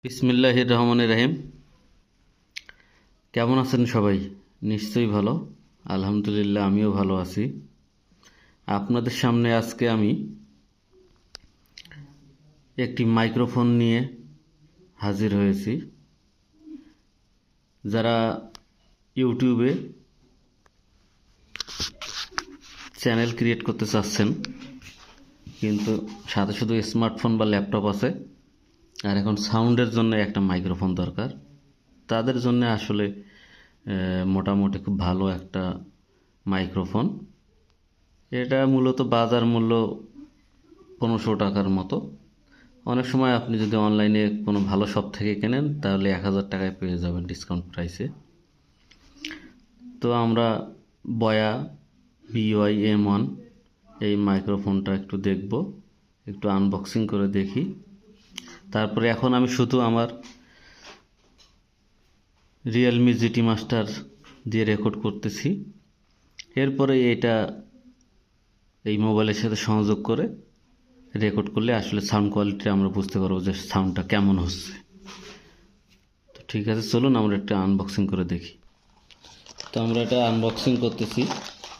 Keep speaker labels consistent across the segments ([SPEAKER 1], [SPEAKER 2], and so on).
[SPEAKER 1] বিসমিল্লাহির রহমানির রহিম। কেমন আছেন সবাই? নিশ্চয়ই ভালো। আলহামদুলিল্লাহ, আমিও ভালো আছি। আপনাদের সামনে আজকে আমি একটি মাইক্রোফোন নিয়ে হাজির হয়েছি। যারা ইউটিউবে চ্যানেল ক্রিয়েট করতে চাচ্ছেন, কিন্তু সাথে শুধু স্মার্টফোন বা ল্যাপটপ আছে, আর এখন সাউন্ডের জন্য একটা মাইক্রোফোন দরকার, তাদের জন্য আসলে মোটামুটি খুব ভালো একটা মাইক্রোফোন। এটা মূলত বাজার মূল্য 1500 টাকার মতো। অনেক সময় আপনি যদি অনলাইনে কোনো ভালো শপ থেকে কেনেন তাহলে 1000 টাকায় পেয়ে যাবেন ডিসকাউন্ট প্রাইসে। তো আমরা বয়া BY-M1 এই মাইক্রোফোনটা একটু দেখব, একটু আনবক্সিং করে দেখি। তারপরে এখন আমি শুধু আমার রিয়েলমি GT মাস্টার দিয়ে রেকর্ড করতেছি। এরপরে এটা এই মোবাইলের সাথে সংযোগ করে রেকর্ড করলে আসলে সাউন্ড কোয়ালিটি আমরা বুঝতে পারবো যে সাউন্ডটা কেমন হচ্ছে। তো ঠিক আছে, চলুন আমরা একটা আনবক্সিং করে দেখি। তো আমরা এটা আনবক্সিং করতেছি।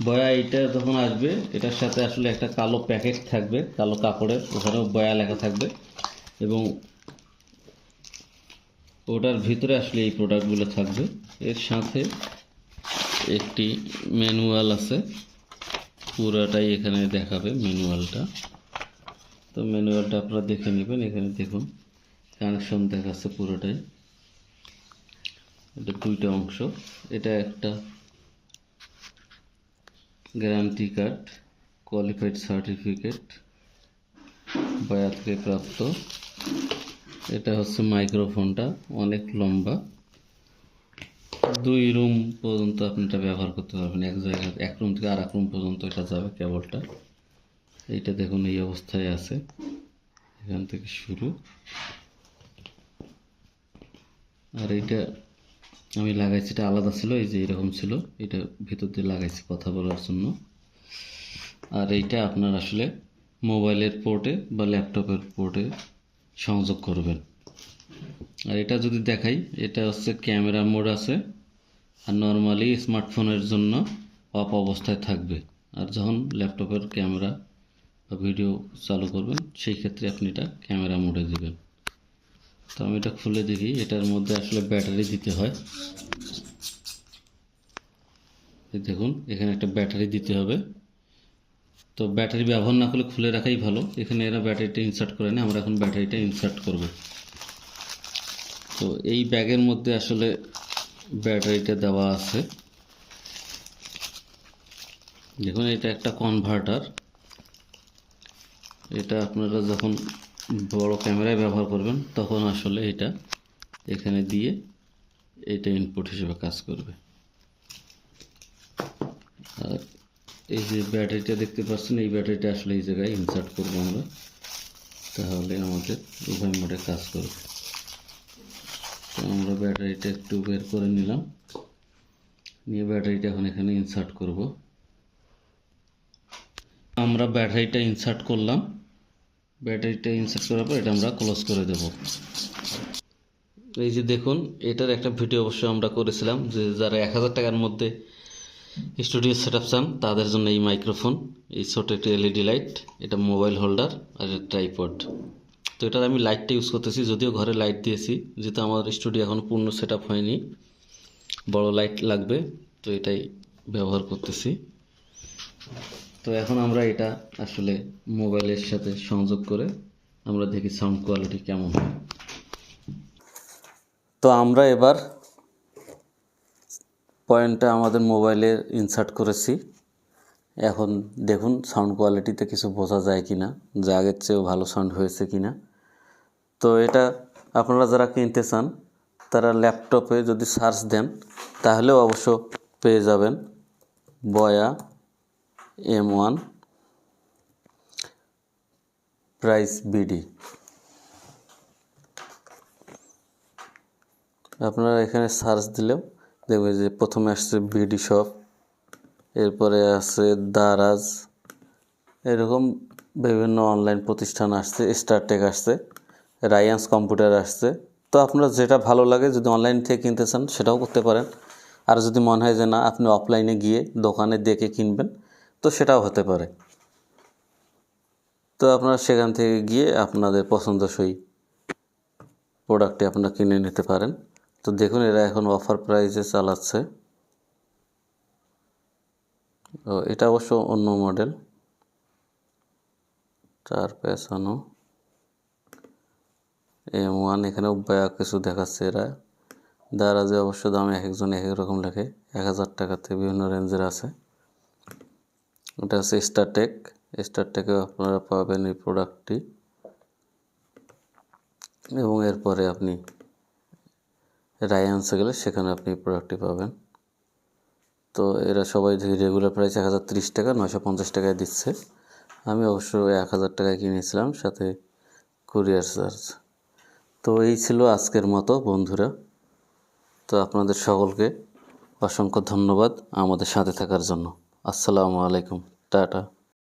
[SPEAKER 1] বয়া এটা যখন আসবে, এটার সাথে আসলে একটা কালো প্যাকেট থাকবে, কালো কাপড়ের, ওখানেও বয়া লেখা থাকবে, এবং ওটার ভিতরে আসলে এই প্রোডাক্টগুলো থাকবে। এর সাথে একটি ম্যানুয়াল আছে, পুরাটাই এখানে দেখাবে ম্যানুয়ালটা। তো ম্যানুয়ালটা আপনারা দেখে নেবেন। এখানে দেখুন কানেকশন দেখাচ্ছে পুরোটাই। এটা দুইটা অংশ। এটা একটা গ্যারান্টি কার্ড, কোয়ালিফাইড সার্টিফিকেট, বয়া থেকে প্রাপ্ত। এটা হচ্ছে মাইক্রোফোনটা, অনেক লম্বা, 2 রুম পর্যন্ত আপনি এটা ব্যবহার করতে পারবেন। এক জায়গায় এক রুম থেকে আর এক রুম পর্যন্ত এটা যাবে কেবলটা। এইটা দেখুন এই অবস্থায় আছে, এখান থেকে শুরু। আর এইটা আমি লাগাইছি, এটা আলাদা ছিল, এই যে এরকম ছিল, এটা ভিতর দিয়ে লাগাইছি কথা বলার জন্য। আর এইটা আপনার আসলে মোবাইলের পোর্টে বা ল্যাপটপের পোর্টে সংযোগ করবেন। আর এটা যদি দেখাই, এটা হচ্ছে ক্যামেরা মোড আছে, আর নর্মালি স্মার্টফোনের জন্য অফ অবস্থায় থাকবে। আর যখন ল্যাপটপের ক্যামেরা বা ভিডিও চালু করবেন, সেই ক্ষেত্রে আপনি এটা ক্যামেরা মোডে দিবেন। তো আমি এটা খুলে দেখি। এটার মধ্যে আসলে ব্যাটারি দিতে হয়। দেখুন এখানে একটা ব্যাটারি দিতে হবে। তো ব্যাটারি ব্যবহার না করলে খুলে রাখাই ভালো। এখানে এরা ব্যাটারিটা ইনসার্ট করে না, আমরা এখন ব্যাটারিটা ইনসার্ট করব। তো এই ব্যাগের মধ্যে আসলে ব্যাটারিটা দেওয়া আছে। দেখুন এটা একটা কনভার্টার। এটা আপনারা যখন বড় ক্যামেরায় ব্যবহার করবেন তখন আসলে এটা এখানে দিয়ে এটা ইনপুট হিসেবে কাজ করবে। আর এই যে ব্যাটারিটা দেখতে পাচ্ছেন, এই ব্যাটারিটা আসলে এই জায়গায় ইনসার্ট করবো আমরা, তাহলে আমাদের উভয় মোডে কাজ করবে। তো আমরা ব্যাটারিটা একটু বের করে নিলাম, নিয়ে ব্যাটারিটা এখন এখানে ইনসার্ট করব। আমরা ব্যাটারিটা ইনসার্ট করলাম। ব্যাটারিটা ইনসার্ট করার পর এটা আমরা ক্লোজ করে দেব। এই যে দেখুন, এটার একটা ভিডিও অবশ্যই আমরা করেছিলাম, যে যারা 1000 টাকার মধ্যে স্টুডিও সেটআপ চান তাদের জন্য এই মাইক্রোফোন, এই ছোট একটা LED লাইট, এটা মোবাইল হোল্ডার আর ট্রাইপড। তো এটার আমি লাইটটা ইউজ করতেছি, যদিও ঘরে লাইট দিয়েছি, যেহেতু আমার স্টুডিও এখনও পূর্ণ সেটআপ হয়নি, বড় লাইট লাগবে, তো এটাই ব্যবহার করতেছি। তো এখন আমরা এটা আসলে মোবাইলের সাথে সংযোগ করে আমরা দেখি সাউন্ড কোয়ালিটি কেমন হয়। তো আমরা এবার পয়েন্টটা আমাদের মোবাইলে ইনসার্ট করেছি। এখন দেখুন সাউন্ড কোয়ালিটিতে কিছু বোঝা যায় কি না, যে আগের চেয়েও ভালো সাউন্ড হয়েছে কি না। তো এটা আপনারা যারা কিনতে চান তারা ল্যাপটপে যদি সার্চ দেন তাহলেও অবশ্য পেয়ে যাবেন, বয়া M1 প্রাইস BD। আপনারা এখানে সার্চ দিলেও দেখবেন যে প্রথমে আসছে BD শপ, এরপরে আছে দারাজ, এরকম বিভিন্ন অনলাইন প্রতিষ্ঠান আসছে, স্টারটেক আসছে, রায়ান্স কম্পিউটার আসছে, তো আপনার যেটা ভালো লাগে, যদি অনলাইন থেকে কিনতে চান সেটাও করতে পারেন, আর যদি মনে হয় যে না আপনি অফলাইনে গিয়ে দোকানে দেখে কিনবেন তো সেটাও হতে পারে। তো আপনারা সেখান থেকে গিয়ে আপনাদের পছন্দসই প্রোডাক্টটি আপনারা কিনে নিতে পারেন। তো দেখুন এরা এখন অফার প্রাইসে চালাচ্ছে। তো এটা অবশ্য অন্য মডেল, তার পেছানো M1, এখানেও কিছু দেখাচ্ছে এরা। দারাজে অবশ্য দাম এক একজন এক এক রকম লেখে, 1000 টাকা থেকে বিভিন্ন রেঞ্জের আছে। এটা হচ্ছে স্টারটেকেও আপনারা পাবেন এই প্রোডাক্টটি, এবং এরপরে আপনি রায়ান্সে গেলে সেখানে আপনি এই প্রোডাক্টটি পাবেন। তো এরা সবাই রেগুলার প্রাইস 1030 টাকা, 950 টাকায় দিচ্ছে। আমি অবশ্য 1000 টাকায় কিনেছিলাম, সাথে কুরিয়ার চার্জ। তো এই ছিল আজকের মতো বন্ধুরা। তো আপনাদের সকলকে অসংখ্য ধন্যবাদ আমাদের সাথে থাকার জন্য। আসসালামু আলাইকুম, টাটা।